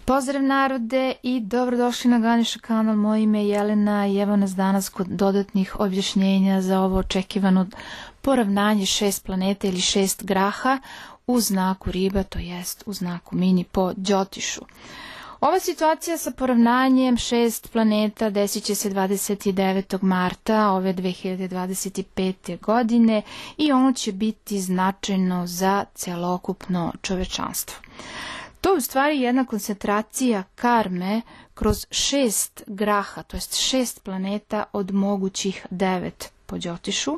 Pozdrav narode i dobrodošli na Ganeša kanal. Moje ime je Jelena i evo nas danas kod dodatnih objašnjenja za ovo očekivano poravnanje 6 planeta ili 6 graha u znaku riba, to jest u znaku mini po Đotišu. Ova situacija sa poravnanjem 6 planeta desit će se 29. marta ove 2025. godine i ono će biti značajno za celokupno čovečanstvo. To je u stvari jedna koncentracija karme kroz 6 graha, to jest 6 planeta od mogućih 9 po Đotišu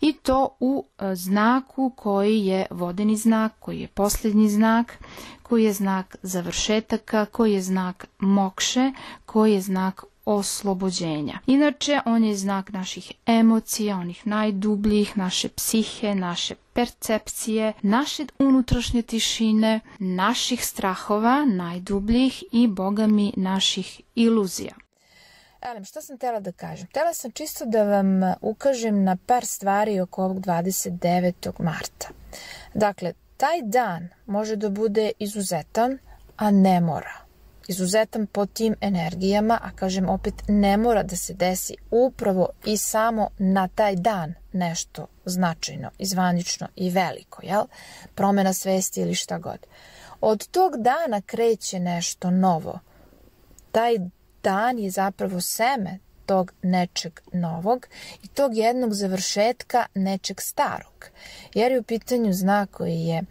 i to u znaku koji je vodeni znak, koji je posljednji znak, koji je znak završetaka, koji je znak mokše, koji je znak oslobođenja. Inače, on je znak naših emocija, onih najdubljih, naše psihe, naše percepcije, naše unutrašnje tišine, naših strahova, najdubljih i, boga mi, naših iluzija. Šta sam htjela da kažem? Htjela sam čisto da vam ukažem na par stvari oko ovog 29. marta. Dakle, taj dan može da bude izuzetan, a ne mora. Izuzetan po tim energijama, a kažem opet ne mora da se desi upravo i samo na taj dan nešto značajno, i zvanično i veliko, jel? Promjena svesti ili šta god. Od tog dana kreće nešto novo. Taj dan je zapravo seme tog nečeg novog i tog jednog završetka nečeg starog. Jer je u pitanju znak koji je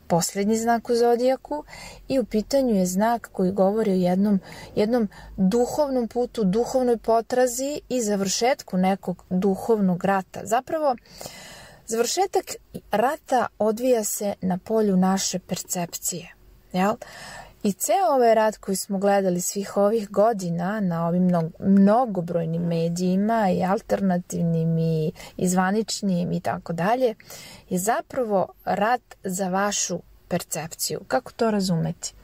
posljednji znak u zodijaku i u pitanju je znak koji govori o jednom duhovnom putu, duhovnoj potrazi i završetku nekog duhovnog rata. Zapravo, završetak rata odvija se na polju naše percepcije. Jel? I ceo ovaj rat koji smo gledali svih ovih godina na ovim mnogobrojnim medijima i alternativnim i zvaničnim i tako dalje je zapravo rat za vašu percepciju. Kako to razumeti?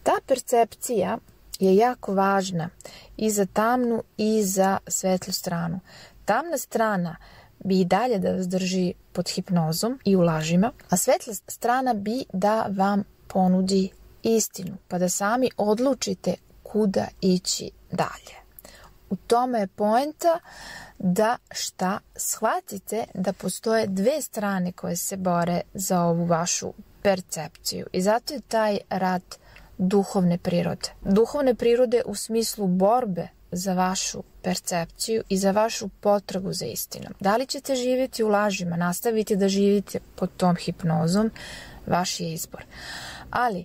Ta percepcija je jako važna i za tamnu i za svetlu stranu. Tamna strana bi i dalje da vas drži pod hipnozom i u lažima, a svetla strana bi da vam ponudi istinu, pa da sami odlučite kuda ići dalje. U tome je poenta da shvatite da postoje dve strane koje se bore za ovu vašu percepciju i zato je taj rat duhovne prirode. Duhovne prirode u smislu borbe za vašu percepciju i za vašu potragu za istinom. Da li ćete živjeti u lažima, nastaviti da živite pod tom hipnozom, vaš je izbor. Ali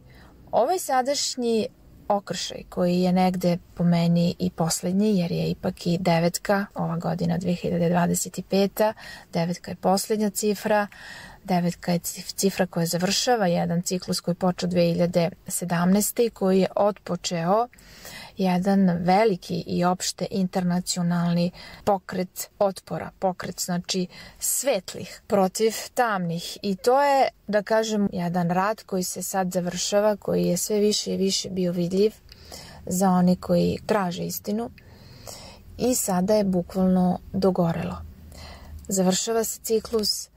ovaj sadašnji okršaj koji je negde po meni i posljednji, jer je ipak i devetka, ova godina 2025. Devetka je posljednja cifra, devetka je cifra koja završava jedan ciklus koji je počeo 2017. i koji je otpočeo jedan veliki i opšte internacionalni pokret otpora, pokret znači svetlih protiv tamnih i to je, da kažem, jedan rat koji se sad završava, koji je sve više i više bio vidljiv za oni koji traže istinu i sada je bukvalno dogorelo. Završava se ciklus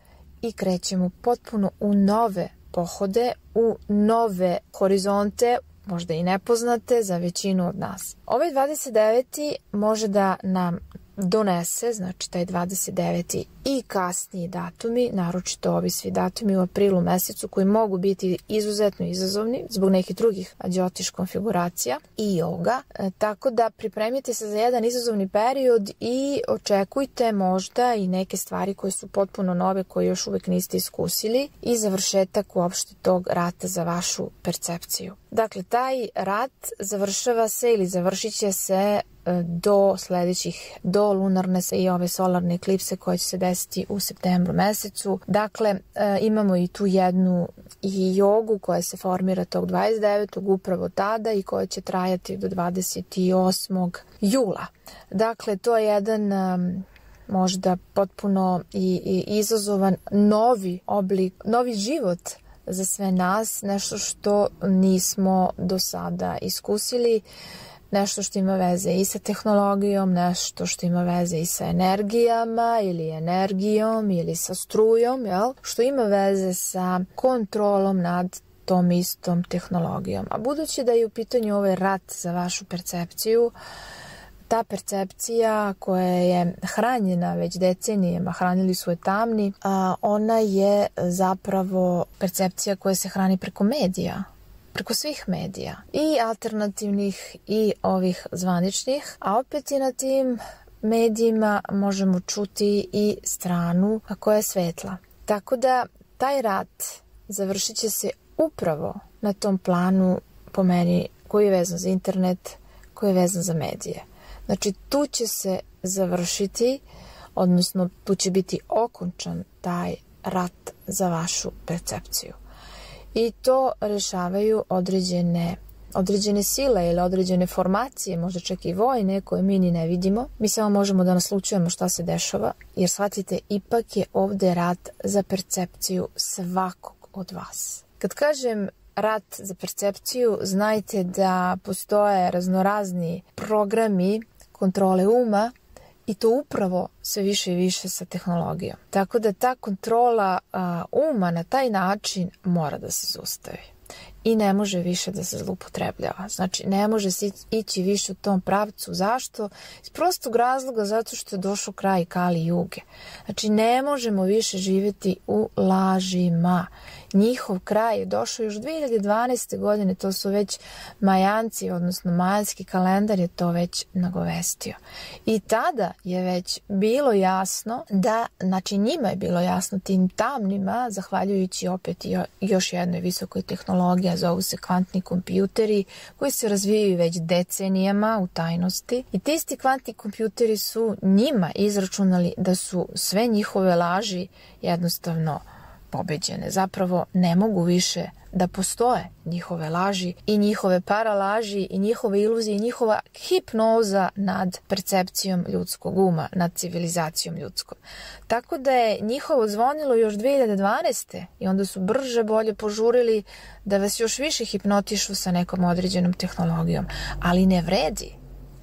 i krećemo potpuno u nove pohode, u nove horizonte, možda i nepoznate za većinu od nas. Ovaj 29. može da nam donese, znači taj 29. i kasniji datumi, naročito ovi svi datumi u aprilu mesecu koji mogu biti izuzetno izazovni zbog nekih drugih đotiš konfiguracija i joga, tako da pripremite se za jedan izazovni period i očekujte možda i neke stvari koje su potpuno nove, koje još uvek niste iskusili i završetak uopšte tog rata za vašu percepciju. Dakle, taj rat završava se ili završit će se do lunarne i ove solarne eklipse koje će se desiti u septembru mesecu. Dakle, imamo i tu jednu i jogu koja se formira tog 29. upravo tada i koja će trajati do 28. jula. Dakle, to je jedan možda potpuno i izazovan novi oblik, novi život za sve nas, nešto što nismo do sada iskusili, nešto što ima veze i sa tehnologijom, nešto što ima veze i sa energijama ili energijom ili sa strujom, jel? Što ima veze sa kontrolom nad tom istom tehnologijom. A budući da je u pitanju ovaj rat za vašu percepciju, ta percepcija koja je hranjena već decenijama, hranili su je tamni, ona je zapravo percepcija koja se hrani preko medija, preko svih medija, i alternativnih i ovih zvaničnih, a opet i na tim medijima možemo čuti i stranu koja je svetla. Tako da taj rat završit će se upravo na tom planu, po meni, koji je vezan za internet, koji je vezan za medije. Znači, tu će se završiti, odnosno tu će biti okončan taj rat za vašu percepciju. I to rešavaju određene sile ili određene formacije, možda čak i vojne, koje mi ni ne vidimo. Mi samo možemo da naslućujemo šta se dešava, jer shvatite, ipak je ovde rat za percepciju svakog od vas. Kad kažem rat za percepciju, znajte da postoje raznorazni programi kontrole uma, i to upravo sve više i više sa tehnologijom. Tako da ta kontrola uma na taj način mora da se zaustavi. I ne može više da se zloupotrebljava. Znači, ne može se ići više u tom pravcu. Zašto? Iz prostog razloga, zato što je došao kraj Kali Juge. Znači, ne možemo više živjeti u lažima. Njihov kraj je došao još 2012. godine, to su već Majanci, odnosno majanski kalendar je to već nagovestio. I tada je već bilo jasno da, znači njima je bilo jasno, tim tamnima, zahvaljujući opet još jednoj visokoj tehnologiji, zovu se kvantni kompjuteri, koji se razvijaju već decenijama u tajnosti. I ti isti kvantni kompjuteri su njima izračunali da su sve njihove laži jednostavno pobeđene. Zapravo ne mogu više da postoje njihove laži i njihove paralaži i njihove iluzije i njihova hipnoza nad percepcijom ljudskog uma, nad civilizacijom ljudskom. Tako da je njihovo zvonilo još 2012. i onda su brže bolje požurili da vas još više hipnotišu sa nekom određenom tehnologijom. Ali ne vredi.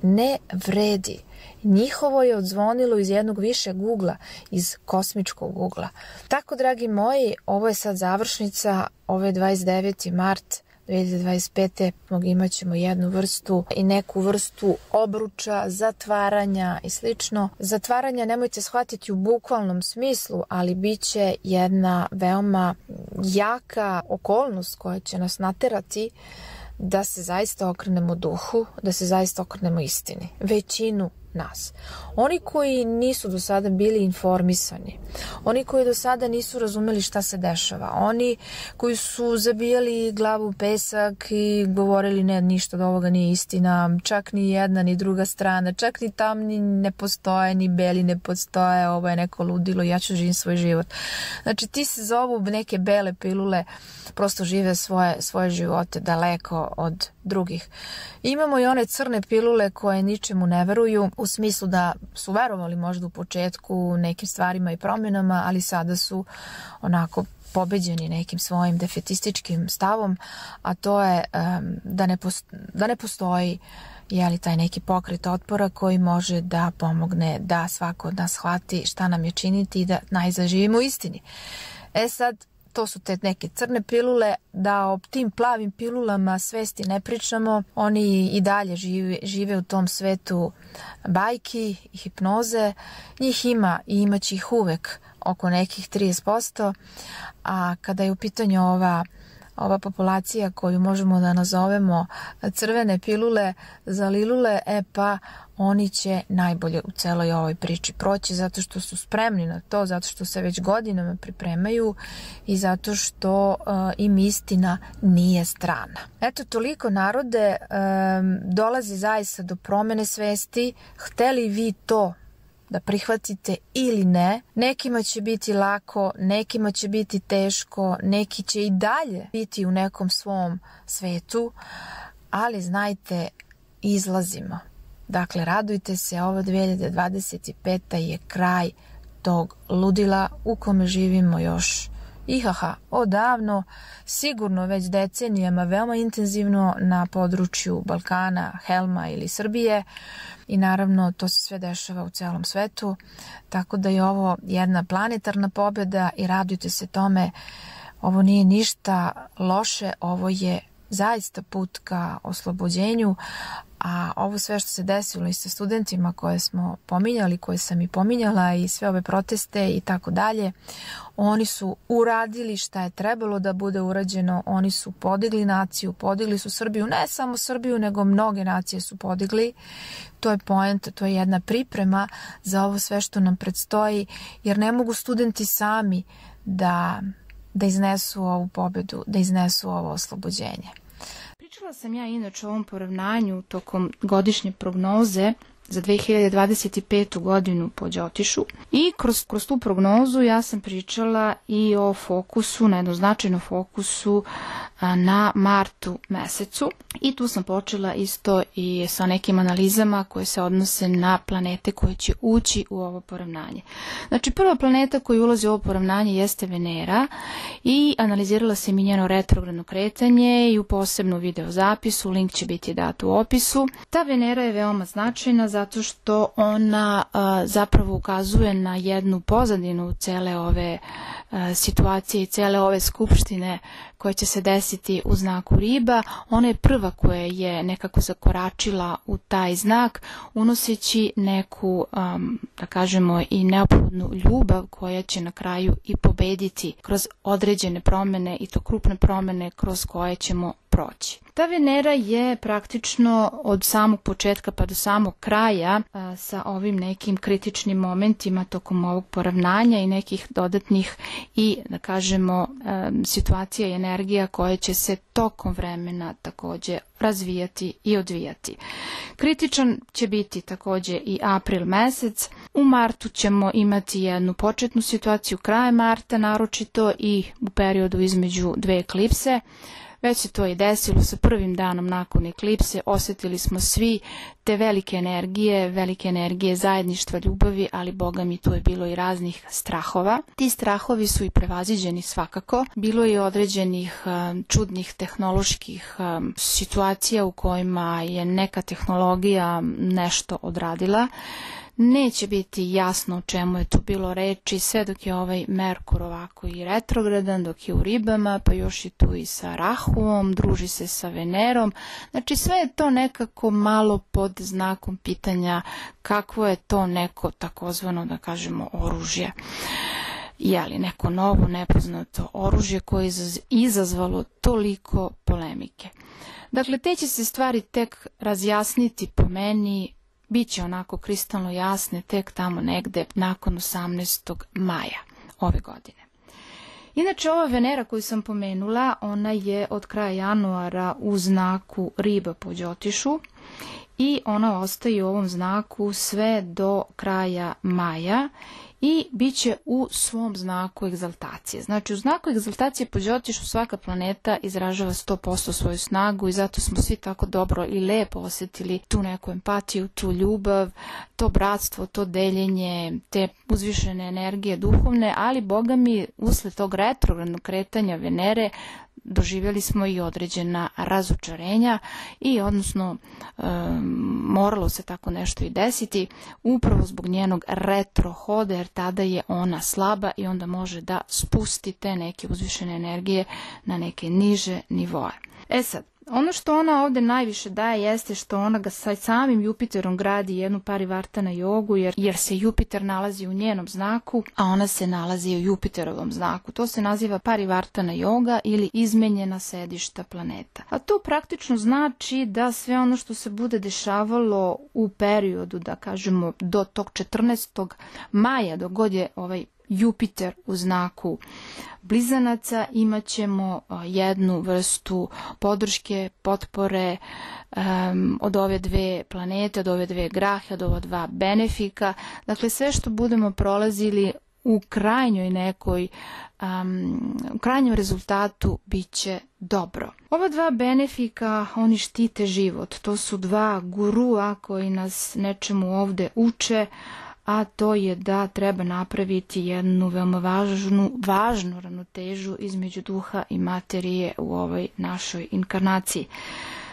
Ne vredi. Njihovo je odzvonilo iz jednog višeg ugla, iz kosmičkog ugla. Tako, dragi moji, ovo je sad završnica, ovo je 29. mart 2025. Imat ćemo jednu vrstu i neku vrstu obruča, zatvaranja i slično. Zatvaranja nemojte shvatiti u bukvalnom smislu, ali bit će jedna veoma jaka okolnost koja će nas naterati da se zaista okrenemo duhu, da se zaista okrenemo istini. Većinu nas. Oni koji nisu do sada bili informisani, oni koji do sada nisu razumeli šta se dešava, oni koji su zabijali glavu u pesak i govorili ne, ništa od ovoga nije istina, čak ni jedna ni druga strana, čak ni tamni ne postoje, ni beli ne postoje, ovo je neko ludilo, ja ću živim svoj život. Znači ti se zovu neke bele pilule, prosto žive svoje živote daleko od drugih. Imamo i one crne pilule koje ničemu ne veruju, u smislu da su verovali možda u početku nekim stvarima i promjenama, ali sada su onako pobeđeni nekim svojim defetističkim stavom, a to je da ne postoji taj neki pokret otpora koji može da pomogne da svako od nas shvati šta nam je činiti i da najzad živimo u istini. Sad, to su te neke crne pilule, da o tim plavim pilulama svesti ne pričamo, oni i dalje žive u tom svetu bajki i hipnoze, njih ima i imaće ih uvek oko nekih 30%, a kada je u pitanju ova populacija koju možemo da nazovemo crvene pilule za lilule, pa oni će najbolje u celoj ovoj priči proći zato što su spremni na to, zato što se već godinama pripremaju i zato što im istina nije strana. Eto, toliko narode, dolazi zaista do promene svesti, hteli vi to da prihvatite ili ne. Nekima će biti lako, nekima će biti teško, neki će i dalje biti u nekom svom svetu, ali znajte, izlazimo. Dakle, radujte se, ovo 2025. je kraj tog ludila u kome živimo još odavno, sigurno već decenijama, veoma intenzivno na području Balkana, Helma ili Srbije i naravno to se sve dešava u celom svetu, tako da je ovo jedna planetarna pobjeda i radujte se tome. ovo nije ništa loše, ovo je zaista put ka oslobođenju, a ovo sve što se desilo i sa studentima koje smo pominjali, koje sam i pominjala i sve ove proteste i tako dalje, oni su uradili šta je trebalo da bude urađeno, oni su podigli naciju, podigli su Srbiju, ne samo Srbiju, nego mnoge nacije su podigli. To je poenta, to je jedna priprema za ovo sve što nam predstoji, jer ne mogu studenti sami da iznesu ovu pobedu, da iznesu ovo oslobođenje. Pričala sam ja inače o ovom poravnanju tokom godišnje prognoze za 2025. godinu po Đotišu i kroz tu prognozu ja sam pričala i o fokusu, na jednoznačajnom fokusu na martu mesecu i tu sam počela isto i sa nekim analizama koje se odnose na planete koje će ući u ovo poravnanje. Znači prva planeta koja ulazi u ovo poravnanje jeste Venera i analizirala sam i njeno retrogradno kretanje i u posebnu video zapisu, link će biti dat u opisu. Ta Venera je veoma značajna zato što ona zapravo ukazuje na jednu pozadinu cele ove situacije i cele ove skupštine koja će se desiti u znaku Riba. Ona je prva koja je nekako zakoračila u taj znak, unoseći neku, da kažemo, i neophodnu ljubav koja će na kraju i pobediti kroz određene promene i to krupne promene kroz koje ćemo proći. Ta Venera je praktično od samog početka pa do samog kraja sa ovim nekim kritičnim momentima tokom ovog poravnanja i nekih dodatnih i, da kažemo, situacija i energija koje će se tokom vremena također razvijati i odvijati. Kritičan će biti također i april mesec. U martu ćemo imati jednu početnu situaciju krajem marta, naročito i u periodu između dve eklipse. Već se to i desilo sa prvim danom nakon eklipse, osjetili smo svi te velike energije zajedništva, ljubavi, ali Boga mi tu je bilo i raznih strahova. Ti strahovi su i prevaziđeni svakako. Bilo je određenih čudnih tehnoloških situacija u kojima je neka tehnologija nešto odradila. Neće biti jasno o čemu je tu bilo reči, sve dok je ovaj Merkur ovako i retrogradan, dok je u Ribama, pa još i tu i sa Rahuom, druži se sa Venerom. Znači sve je to nekako malo pod znakom pitanja kakvo je to neko takozvano, da kažemo, oružje. Jeli neko novo, nepoznato oružje koje je izazvalo toliko polemike. Dakle, te će se stvari tek razjasniti po meni, biće onako kristalno jasne tek tamo negde nakon 18. maja ove godine. Inače, ova Venera koju sam pomenula, ona je od kraja januara u znaku Riba po Đotišu i ona ostaje u ovom znaku sve do kraja maja i bit će u svom znaku egzaltacije. Znači, u znaku egzaltacije po Đotišu svaka planeta izražava 100% svoju snagu i zato smo svi tako dobro i lepo osjetili tu neku empatiju, tu ljubav, to bratstvo, to deljenje, te uzvišene energije duhovne, ali Boga mi, usled tog retrogradnog kretanja Venere, doživjeli smo i određena razočarenja i odnosno moralo se tako nešto i desiti upravo zbog njenog retrohoda, jer tada je ona slaba i onda može da spusti te neke uzvišene energije na neke niže nivoe. E sad, ono što ona ovdje najviše daje jeste što ona ga sa samim Jupiterom gradi jednu parivartana jogu, jer se Jupiter nalazi u njenom znaku, a ona se nalazi u Jupiterovom znaku. To se naziva parivartana joga ili izmenjena sedišta planeta. A to praktično znači da sve ono što se bude dešavalo u periodu, da kažemo, do tog 14. maja, dok god je ovaj Jupiter u znaku Blizanaca, imat ćemo jednu vrstu podrške, potpore od ove dve planete, od ove dve grahe, od ova dva benefika. Dakle, sve što budemo prolazili u krajnjoj nekoj, u krajnjem rezultatu bit će dobro. Ova dva benefika, oni štite život. To su dva gurua koji nas nečemu ovdje uče, a to je da treba napraviti jednu veoma važnu ravnotežu između duha i materije u ovoj našoj inkarnaciji.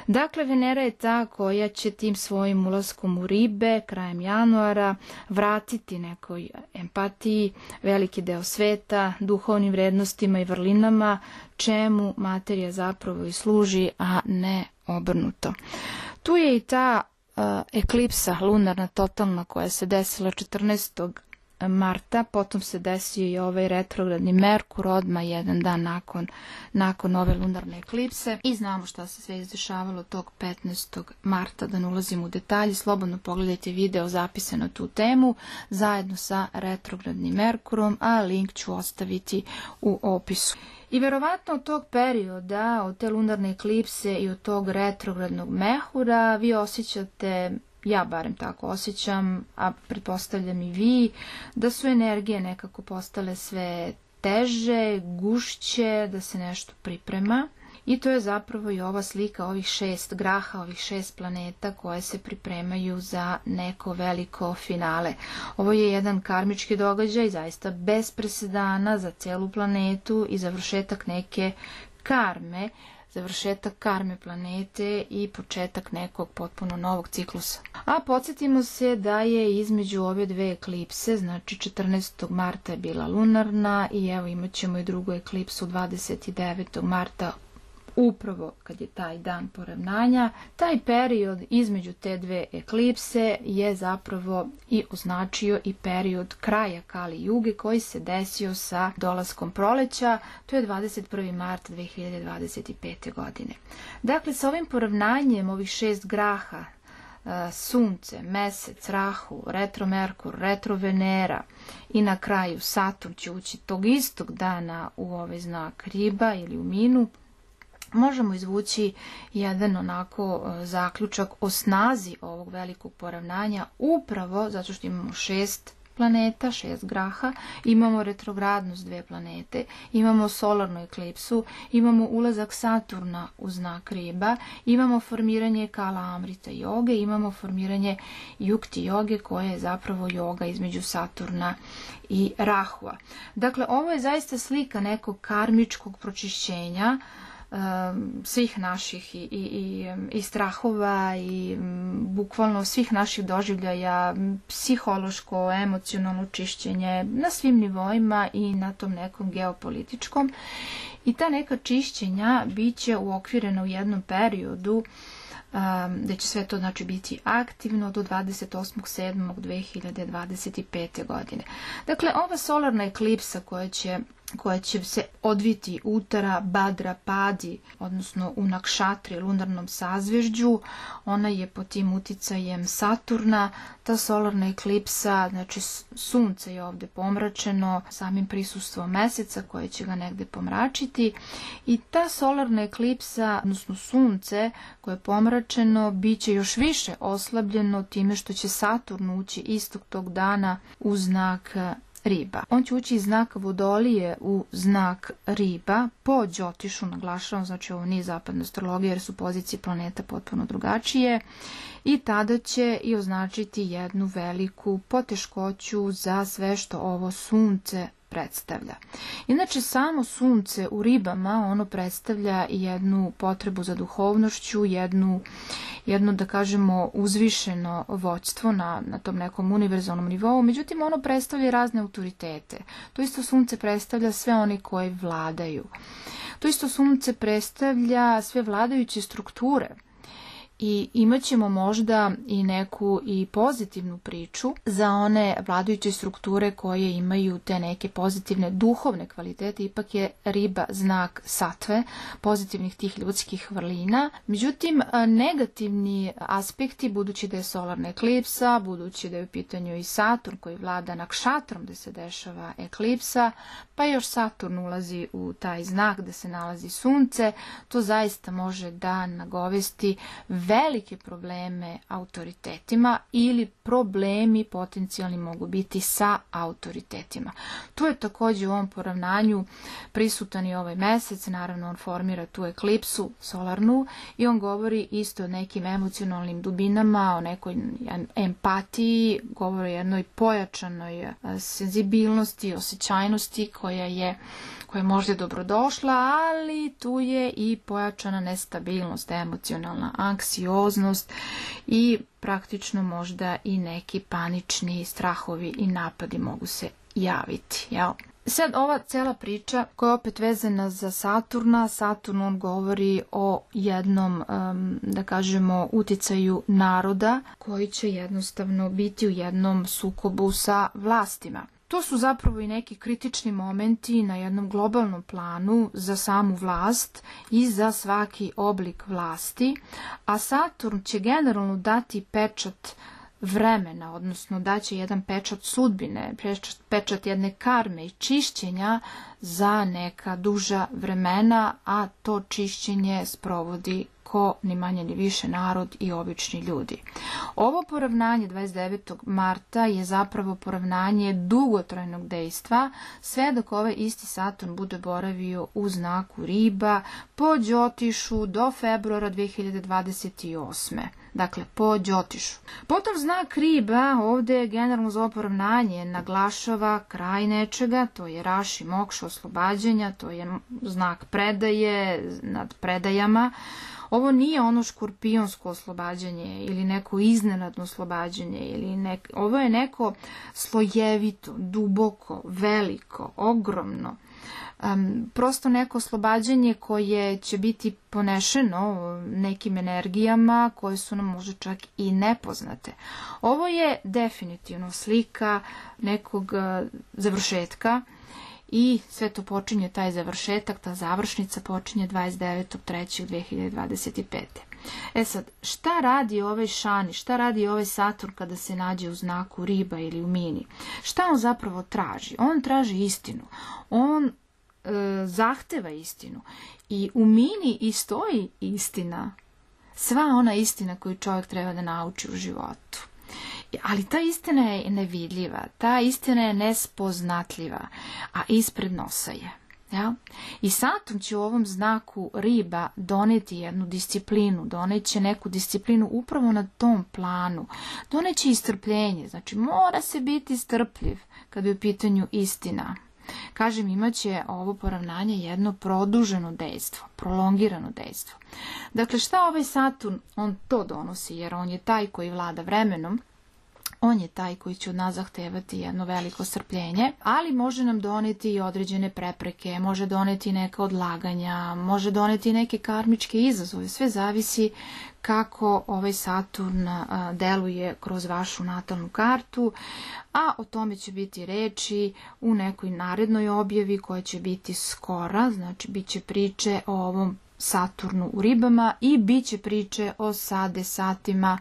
Dakle, Venera je ta koja će tim svojim ulaskom u ribe krajem januara vratiti nekoj empatiji veliki deo sveta, duhovnim vrednostima i vrlinama, čemu materija zapravo i služi, a ne obrnuto. Tu je i ta eklipsa lunarna totalna koja se desila 14. marta, potom se desio i ovaj retrogradni Merkur odmah jedan dan nakon ove lunarne eklipse i znamo šta se sve izdešavalo tog 15. marta, da ne ulazim u detalje, slobodno pogledajte video zapise na tu temu zajedno sa retrogradnim Merkurom, a link ću ostaviti u opisu. I verovatno od tog perioda, od te lunarne eklipse i od tog retrogradnog Mehura vi osjećate, ja barem tako osjećam, a pretpostavljam i vi, da su energije nekako postale sve teže, gušće, da se nešto priprema. I to je zapravo i ova slika ovih 6 graha, ovih 6 planeta koje se pripremaju za neko veliko finale. Ovo je jedan karmički događaj, zaista bez presedana za celu planetu i završetak neke karme, završetak karme planete i početak nekog potpuno novog ciklusa. A podsjetimo se da je između ove dve eklipse, znači 14. marta je bila lunarna i evo imat ćemo i drugu eklipsu 29. marta, upravo kad je taj dan poravnanja. Taj period između te dve eklipse je zapravo i označio i period kraja Kali Juge koji se desio sa dolaskom proleća, to je 21. mart 2025. godine. Dakle, sa ovim poravnanjem ovih 6 graha, Sunce, Mesec, Rahu, retro Merkur, retro Venera i na kraju Saturn će ući tog istog dana u ovaj znak Riba ili u Minu, možemo izvući jedan onako zaključak o snazi ovog velikog poravnanja, upravo zato što imamo 6 planeta, 6 graha, imamo retrogradnost 2 planete, imamo solarnu eklipsu, imamo ulazak Saturna u znak Riba, imamo formiranje Kala Amrita joge, imamo formiranje Yukti joge koja je zapravo joga između Saturna i Rahua. Dakle, ovo je zaista slika nekog karmičkog pročišćenja svih naših i strahova i bukvalno svih naših doživljaja, psihološko, emocionalno čišćenje na svim nivoima i na tom nekom geopolitičkom. I ta neka čišćenja bit će uokvirena u jednom periodu da će sve to znači biti aktivno do 28.7.2025. godine. Dakle, ova solarna eklipsa koja će se odviti Utara, Badra, Padi, odnosno u Nakšatri, lunarnom sazvežđu, ona je pod tim uticajem Saturna. Ta solarna eklipsa, znači sunce je ovdje pomračeno samim prisustvom meseca koje će ga negde pomračiti i ta solarna eklipsa, odnosno sunce koje je pomračeno, bit će još više oslabljeno time što će Saturn ući istog tog dana u znak Riba. On će ući iz znaka Vodolije u znak Riba po Đotišu, naglašavam, znači ovo nije zapadna astrologija jer su pozicije planeta potpuno drugačije i tada će i označiti jednu veliku poteškoću za sve što ovo sunce predstavlja. Inače, samo sunce u Ribama, ono predstavlja jednu potrebu za duhovnošću, jedno da kažemo uzvišeno vođstvo na tom nekom univerzalnom nivou, međutim ono predstavlja razne autoritete. To isto sunce predstavlja sve oni koji vladaju. To isto sunce predstavlja sve vladajuće strukture. I imat ćemo možda i neku i pozitivnu priču za one vladajuće strukture koje imaju te neke pozitivne duhovne kvalitete. Ipak je Riba znak satve, pozitivnih tih ljudskih vrlina. Međutim, negativni aspekti, budući da je solarna eklipsa, budući da je u pitanju i Saturn koji vlada Nakšatrom gde se dešava eklipsa, pa još Saturn ulazi u taj znak gde se nalazi sunce, to zaista može da nagovesti velike probleme autoritetima ili problemi potencijalni mogu biti sa autoritetima. Tu je također u ovom poravnanju prisutan i ovaj mesec, naravno on formira tu eklipsu solarnu i on govori isto o nekim emocionalnim dubinama, o nekoj empatiji, govori o jednoj pojačanoj senzibilnosti, osjećajnosti koja je možda dobrodošla, ali tu je i pojačana nestabilnost, emocionalna anksioznost i praktično možda i neki panični strahovi i napadi mogu se javiti. Jel? Sad ova cela priča koja je opet vezana za Saturna, Saturn on govori o jednom, da kažemo, uticaju naroda koji će jednostavno biti u jednom sukobu sa vlastima. To su zapravo i neki kritični momenti na jednom globalnom planu za samu vlast i za svaki oblik vlasti, a Saturn će generalno dati pečat vremena, odnosno daće jedan pečat sudbine, pečat jedne karme i čišćenja za neka duža vremena, a to čišćenje sprovodi ko ni manje ni više narod i obični ljudi. Ovo poravnanje 29. marta je zapravo poravnanje dugotrajnog dejstva, sve dok ovaj isti Saturn bude boravio u znaku Riba po Đotišu do februara 2028. Dakle, po Đotišu. Potom znak Riba, ovdje generalno za ovo poravnanje naglašava kraj nečega, to je Raši Mokša, oslobađanja, to je znak predaje nad predajama. Ovo nije ono škorpionsko oslobađanje ili neko iznenadno oslobađanje, ovo je neko slojevito, duboko, veliko, ogromno. Prosto neko oslobađanje koje će biti ponešeno nekim energijama koje su nam možda čak i nepoznate. Ovo je definitivno slika nekog završetka i sve to počinje, taj završetak, ta završnica počinje 29.3.2025. Sad, šta radi ovaj Šani, šta radi ovaj Saturn kada se nađe u znaku Riba ili u Mini? Šta on zapravo traži? On traži istinu. On zahteva istinu. I u Mini i stoji istina. Sva ona istina koju čovjek treba da nauči u životu. Ali ta istina je nevidljiva, ta istina je nespoznatljiva, a ispred nosa je. Ja? I Saturn će u ovom znaku Riba doneti jednu disciplinu, doneće neku disciplinu upravo na tom planu, doneće i strpljenje, znači mora se biti strpljiv kad je u pitanju istina. Kažem, imaće ovo poravnanje jedno produženo dejstvo, prolongirano dejstvo. Dakle, šta ovaj Saturn, on to donosi, jer on je taj koji vlada vremenom, on je taj koji će od nas zahtevati jedno veliko strpljenje, ali može nam doneti i određene prepreke, može doneti neka odlaganja, može doneti neke karmičke izazove, sve zavisi kako ovaj Saturn deluje kroz vašu natalnu kartu, a o tome će biti reči u nekoj narednoj objavi koja će biti skora, znači bit će priče o ovom Saturnu u Ribama i bit će priče o satima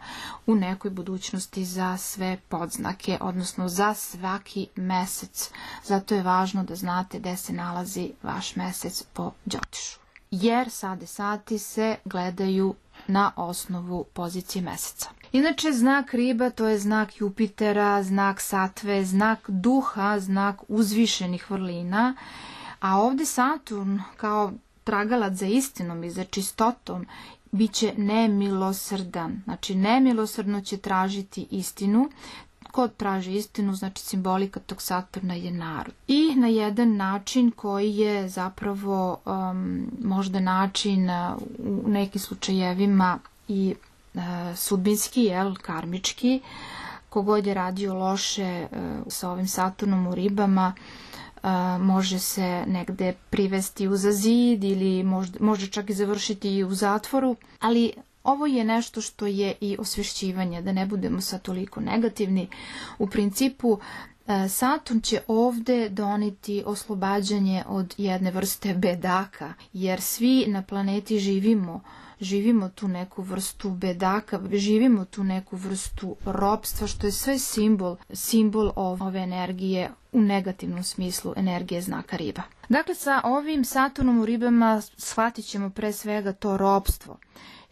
u nekoj budućnosti za sve podznake, odnosno za svaki mesec. Zato je važno da znate gde se nalazi vaš mesec po Đotišu. Jer sati se gledaju na osnovu pozicije meseca. Inače, znak Riba to je znak Jupitera, znak Satve, znak duha, znak uzvišenih vrlina, a ovdje Saturn kao tragalac za istinom i za čistotom bit će nemilosrdan. Znači, nemilosrdno će tražiti istinu. Ko traži istinu, znači simbolika tog Saturna je narod. I na jedan način koji je zapravo možda način u nekim slučajevima i sudbinski, karmički. Kogod je radio loše sa ovim Saturnom u Ribama, može se negde privesti uza zid ili može čak i završiti u zatvoru, ali ovo je nešto što je i osvješćivanje, da ne budemo sad toliko negativni. U principu, Saturn će ovdje doneti oslobađanje od jedne vrste bedaka, jer svi na planeti živimo tu neku vrstu bedaka, živimo tu neku vrstu ropstva, što je sve simbol ove energije u negativnom smislu, energije znaka Riba. Dakle, sa ovim Saturnom u Ribama shvatit ćemo pre svega to ropstvo.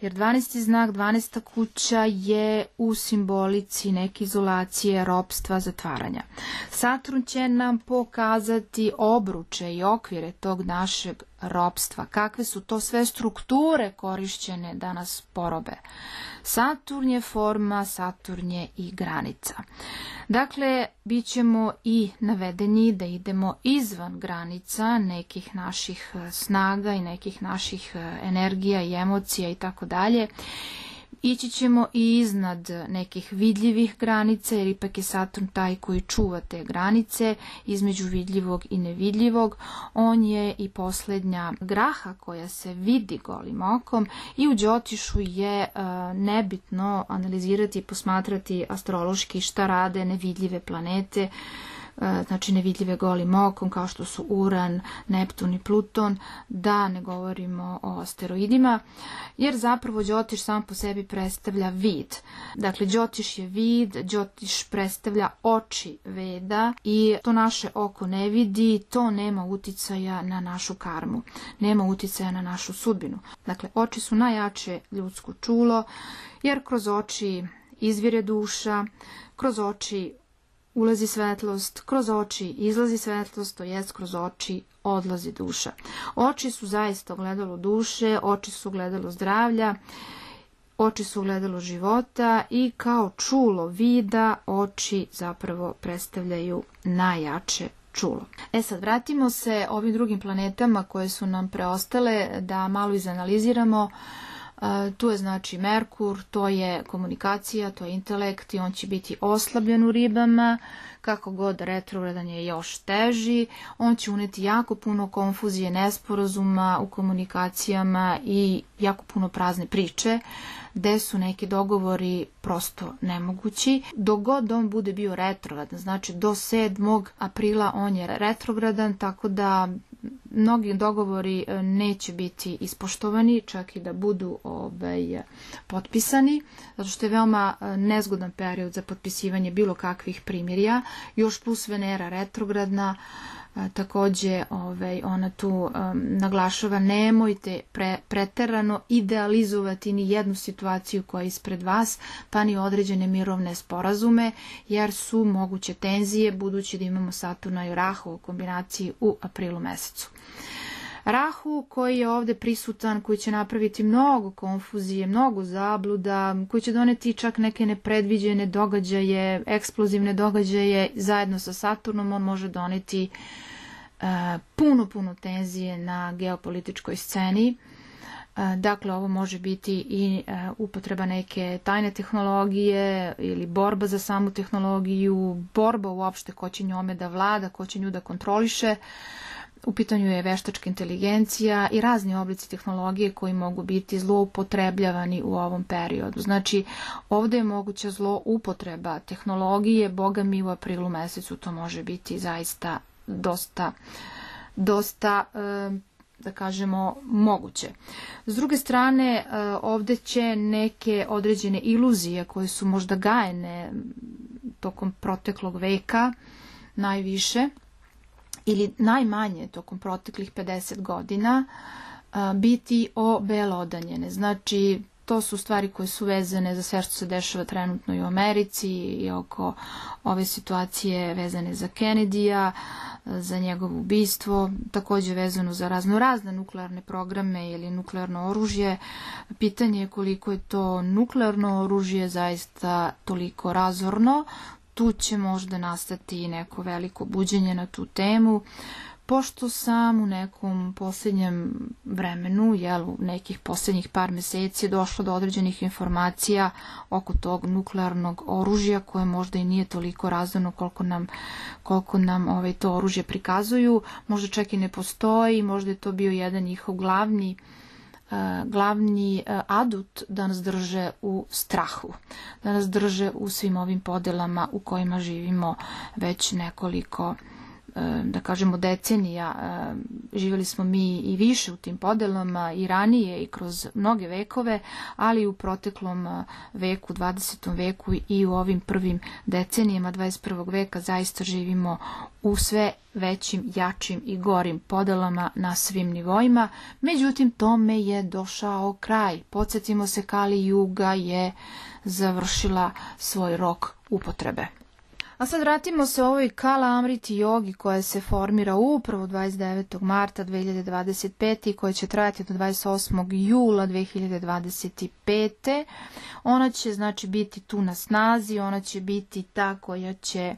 jer 12. znak, 12. kuća je u simbolici neke izolacije, ropstva, zatvaranja. Saturn će nam pokazati obruče i okvire tog našeg ropstva, kakve su to sve strukture korišćene da nas porobe. Saturn je forma, Saturn je i granica. Dakle, bit ćemo i navedeni da idemo izvan granica nekih naših snaga i nekih naših energija i emocija i tako dalje. Ići ćemo i iznad nekih vidljivih granica, jer ipak je Saturn taj koji čuva te granice između vidljivog i nevidljivog. On je i posljednja graha koja se vidi golim okom i u Đotišu je nebitno analizirati i posmatrati astrološki šta rade nevidljive planete, znači nevidljive golim okom kao što su Uran, Neptun i Pluton, da ne govorimo o asteroidima, jer zapravo Đotiš sam po sebi predstavlja vid. Dakle, Đotiš je vid, Đotiš predstavlja oči Veda i to naše oko ne vidi, to nema uticaja na našu karmu, nema uticaja na našu sudbinu. Dakle, oči su najjače ljudsko čulo, jer kroz oči izvire duša, kroz oči ulazi svetlost, kroz oči izlazi svetlost, to jest kroz oči odlazi duša. Oči su zaista ogledalo duše, oči su ogledalo zdravlja, oči su ogledalo života i kao čulo vida oči zapravo predstavljaju najjače čulo. Sad vratimo se ovim drugim planetama koje su nam preostale da malo izanaliziramo. Tu je znači Merkur, to je komunikacija, to je intelekt i on će biti oslabljen u ribama, kako god retrogradan je još teži, on će uneti jako puno konfuzije, nesporazuma u komunikacijama i jako puno prazne priče, gde su neki dogovori prosto nemogući. Dok god on bude bio retrogradan, znači do 7. aprila on je retrogradan, tako da mnogi dogovori neće biti ispoštovani, čak i da budu potpisani, zato što je veoma nezgodan period za potpisivanje bilo kakvih primirja, još plus Venera retrogradna. Takođe ona tu naglašava nemojte preterano idealizovati ni jednu situaciju koja je ispred vas, pa ni određene mirovne sporazume, jer su moguće tenzije budući da imamo Saturna i Rahu u kombinaciji u aprilu mesecu. Rahu koji je ovde prisutan, koji će napraviti mnogo konfuzije, mnogo zabluda, koji će doneti čak neke nepredviđene događaje, eksplozivne događaje, zajedno sa Saturnom on može doneti puno tenzije na geopolitičkoj sceni. Dakle, ovo može biti i upotreba neke tajne tehnologije ili borba za samu tehnologiju, borba uopšte ko će njome da vlada, ko će nju da kontroliše. U pitanju je veštačka inteligencija i razni oblici tehnologije koji mogu biti zloupotrebljavani u ovom periodu. Znači, ovdje je moguća zloupotreba tehnologije, boga mi u aprilu mesecu to može biti zaista dosta da kažemo, moguće. S druge strane, ovdje će neke određene iluzije koje su možda gajene tokom proteklog veka najviše, ili najmanje tokom proteklih 50 godina biti obelodanjene. Znači, to su stvari koje su vezane za sve što se dešava trenutno i u Americi i oko ove situacije vezane za Kennedyja, za njegovo ubistvo, također vezano za raznorazne nuklearne programe ili nuklearno oružje. Pitanje je koliko je to nuklearno oružje zaista toliko razorno. Tu će možda nastati neko veliko buđenje na tu temu, pošto sam u nekom posljednjem vremenu, u nekih posljednjih par meseci došlo do određenih informacija oko tog nuklearnog oružja koje možda i nije toliko razorno koliko nam to oružje prikazuju, možda čak i ne postoji, možda je to bio jedan njihov glavni adut da nas drže u strahu, da nas drže u svim ovim podelama u kojima živimo već nekoliko da kažemo decenija, živjeli smo mi i više u tim podelama i ranije i kroz mnoge vekove, ali u proteklom veku, 20. veku i u ovim prvim decenijama 21. veka zaista živimo u sve većim, jačim i gorim podelama na svim nivoima. Međutim, tome je došao kraj. Podsjetimo se, Kali Juga je završila svoj rok upotrebe. A sad vratimo se ovoj Kala Amriti jogi koja se formira upravo 29. marta 2025. i koja će trajati do 28. jula 2025. Ona će znači biti tu na snazi, ona će biti ta koja će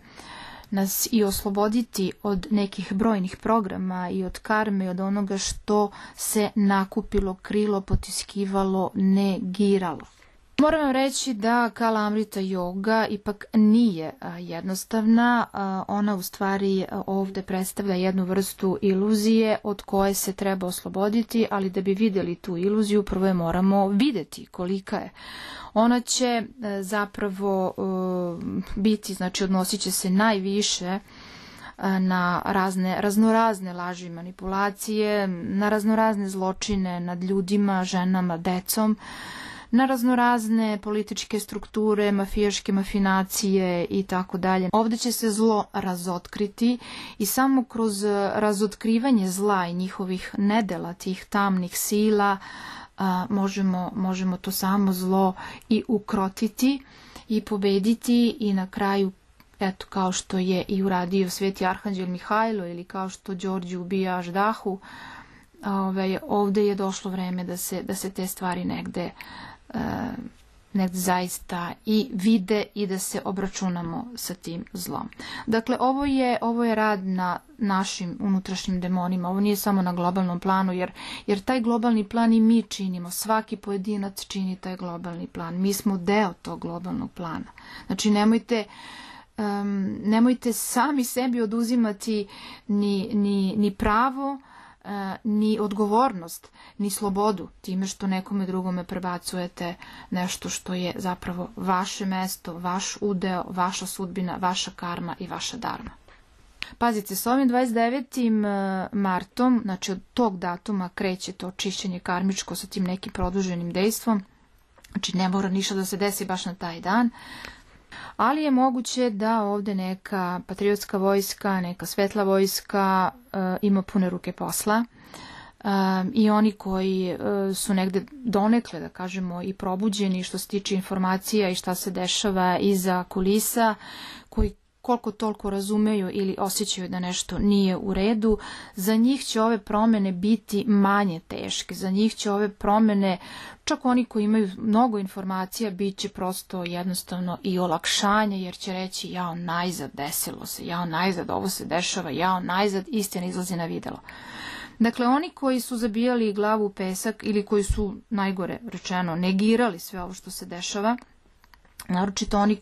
nas i osloboditi od nekih brojnih programa i od karme i od onoga što se nakupilo, krilo, potiskivalo, negiralo. Moram vam reći da Kala Amrita joga ipak nije jednostavna, ona u stvari ovdje predstavlja jednu vrstu iluzije od koje se treba osloboditi, ali da bi vidjeli tu iluziju prvo je moramo vidjeti kolika je. Ona će zapravo biti, znači odnosit će se najviše na raznorazne laži i manipulacije, na raznorazne zločine nad ljudima, ženama, decom, na raznorazne političke strukture, mafijaške mafinacije i tako dalje. Ovdje će se zlo razotkriti i samo kroz razotkrivanje zla i njihovih nedela, tih tamnih sila, možemo to samo zlo i ukrotiti i pobediti i na kraju, eto, kao što je i uradio sveti arhanđel Mihajlo ili kao što Đorđe ubija Aždahu, ovdje je došlo vreme da se te stvari negde zaista i vide i da se obračunamo sa tim zlom. Dakle, ovo je rad na našim unutrašnjim demonima, ovo nije samo na globalnom planu, jer taj globalni plan i mi činimo, svaki pojedinac čini taj globalni plan, mi smo deo tog globalnog plana. Znači, nemojte sami sebi oduzimati ni pravo, ni odgovornost, ni slobodu time što nekome drugome prebacujete nešto što je zapravo vaše mesto, vaš udeo, vaša sudbina, vaša karma i vaša dharma. Pazite, s ovim 29. martom, znači od tog datuma kreće to čišćenje karmičko sa tim nekim produženim dejstvom, znači ne mora ništa da se desi baš na taj dan, ali je moguće da ovdje neka patriotska vojska, neka svetla vojska ima pune ruke posla i oni koji su negde donekle, da kažemo, i probuđeni što se tiče informacija i šta se dešava iza kulisa, koji koliko toliko razumeju ili osjećaju da nešto nije u redu, za njih će ove promjene biti manje teške, za njih će ove promjene, čak oni koji imaju mnogo informacija, bit će prosto jednostavno i olakšanje, jer će reći jao najzad desilo se, jao najzad ovo se dešava, jao najzad istina izlazi na videlo. Dakle, oni koji su zabijali glavu u pesak ili koji su, najgore rečeno, negirali sve ovo što se dešava, naročito oni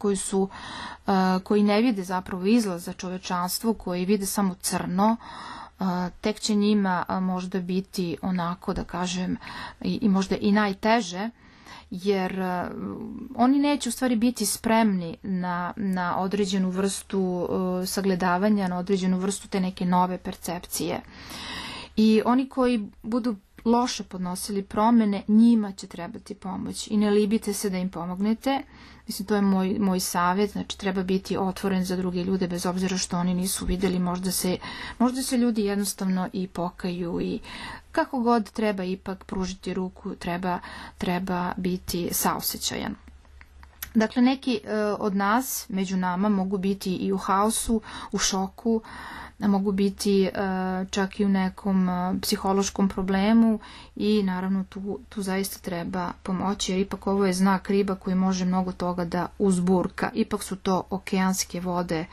koji ne vide zapravo izlaz za čovečanstvo, koji vide samo crno, tek će njima možda biti onako, da kažem, i možda i najteže, jer oni neće u stvari biti spremni na određenu vrstu sagledavanja, na određenu vrstu te neke nove percepcije. I oni koji budu loše podnosili promjene, njima će trebati pomoć i ne libite se da im pomognete. Mislim, to je moj savjet, znači treba biti otvoren za druge ljude bez obzira što oni nisu vidjeli, možda se ljudi jednostavno i pokaju i kako god treba ipak pružiti ruku, treba biti saosećajan. Dakle, neki od nas, među nama, mogu biti i u haosu, u šoku, mogu biti čak i u nekom psihološkom problemu i naravno tu zaista treba pomoći, jer ipak ovo je znak riba koji može mnogo toga da uzburka. Ipak su to okeanske vode,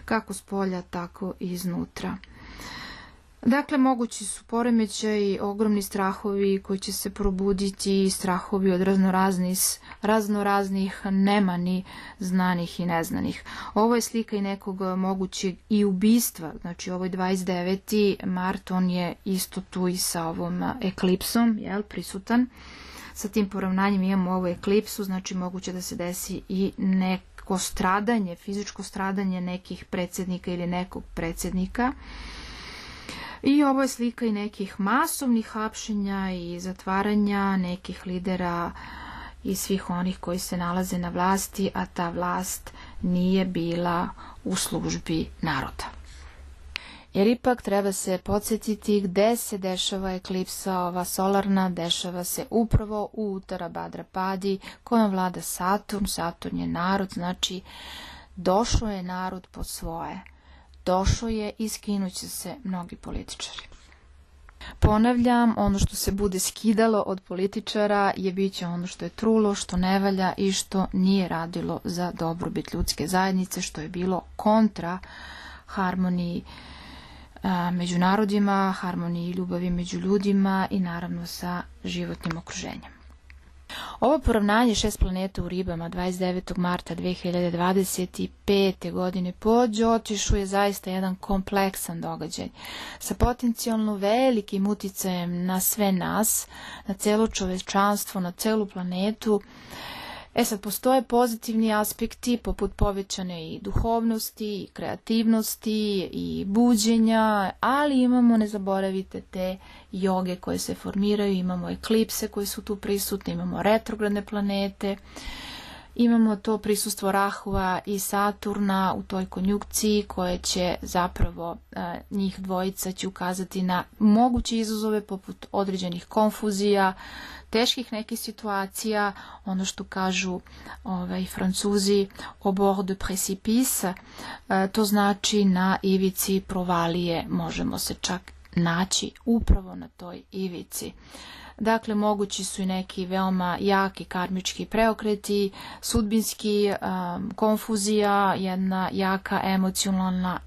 kako s polja, tako i iznutra. Dakle, mogući su poremećaji, ogromni strahovi koji će se probuditi, strahovi od raznoraznih nemani, znanih i neznanih. Ovo je slika i nekog mogućeg i ubistva, znači ovo je 29. mart, on je isto tu i sa ovom eklipsom, prisutan. Sa tim poravnanjem imamo ovu eklipsu, znači moguće da se desi i neko stradanje, fizičko stradanje nekih predsjednika ili nekog predsjednika. I ovo je slika i nekih masovnih hapšenja i zatvaranja nekih lidera i svih onih koji se nalaze na vlasti, a ta vlast nije bila u službi naroda. Jer ipak treba se podsjetiti gde se dešava eklipsa ova solarna, dešava se upravo u Uttara Bhadrapadi kojom vlada Saturn. Saturn je narod, znači došao je narod po svoje. Došao je i skinut će se mnogi političari. Ponavljam, ono što se bude skidalo od političara je bit će ono što je trulo, što ne valja i što nije radilo za dobrobit ljudske zajednice, što je bilo kontra harmoniji među narodima, harmoniji i ljubavi među ljudima i naravno sa životnim okruženjem. Ovo poravnanje 6 planeta u ribama 29. marta 2025. godine po Đotišu je zaista jedan kompleksan događaj sa potencijalno velikim uticajem na sve nas, na celo čovečanstvo, na celu planetu. Sad, postoje pozitivni aspekti poput povećane i duhovnosti, i kreativnosti, i buđenja, ali imamo, ne zaboravite, te joge koje se formiraju, imamo eklipse koje su tu prisutne, imamo retrogradne planete, imamo to prisustvo Rahua i Saturna u toj konjunkciji koje će zapravo, njih dvojica će ukazati na moguće izazove poput određenih konfuzija, teških nekih situacija, ono što kažu Francuzi au bord de précipice, to znači na ivici provalije, možemo se čak naći upravo na toj ivici. Dakle, mogući su i neki veoma jaki karmički preokreti, sudbinski, konfuzija, jedna jaka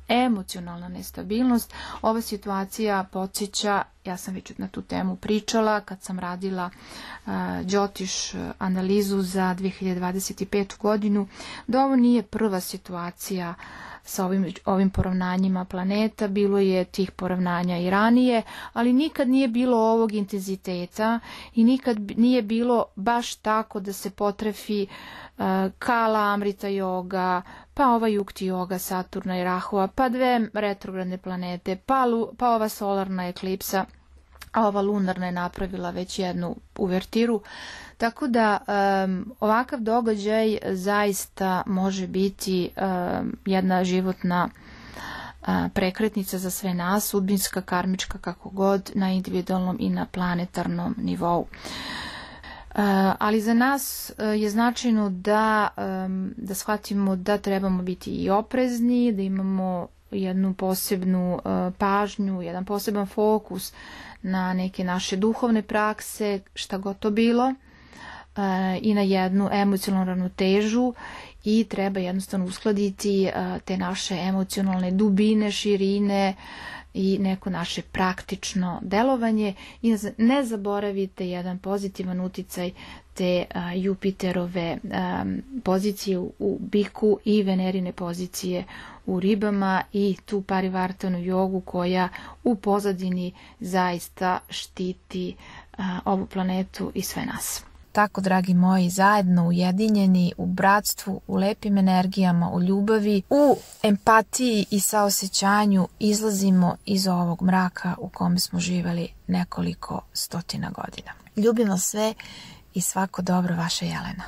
emocionalna nestabilnost. Ova situacija podsjeća, ja sam već na tu temu pričala kad sam radila Đotiš analizu za 2025. godinu, da ovo nije prva situacija sa ovim poravnanjima planeta, bilo je tih poravnanja i ranije, ali nikad nije bilo ovog intenziteta i nikad nije bilo baš tako da se potrefi Kala Amrita yoga, pa ova Yukti yoga Saturna i Rahua, pa dve retrogradne planete, pa ova solarna eklipsa, a ova lunarna je napravila već jednu uvertiru. Tako da ovakav događaj zaista može biti jedna životna prekretnica za sve nas, sudbinska, karmička, kako god, na individualnom i na planetarnom nivou. Ali za nas je značajno da shvatimo da trebamo biti i oprezni, da imamo jednu posebnu pažnju, jedan poseban fokus na neke naše duhovne prakse, šta god to bilo, i na jednu emocionalnu ravnotežu i treba jednostavno uskladiti te naše emocionalne dubine, širine i neko naše praktično delovanje i ne zaboravite jedan pozitivan uticaj te Jupiterove pozicije u biku i Venerine pozicije u ribama i tu parivartanu jogu koja u pozadini zaista štiti ovu planetu i sve nas. Tako, dragi moji, zajedno ujedinjeni u bratstvu, u lepim energijama, u ljubavi, u empatiji i saosećanju izlazimo iz ovog mraka u kome smo živeli nekoliko stotina godina. Ljubim vas sve i svako dobro, vaša Jelena.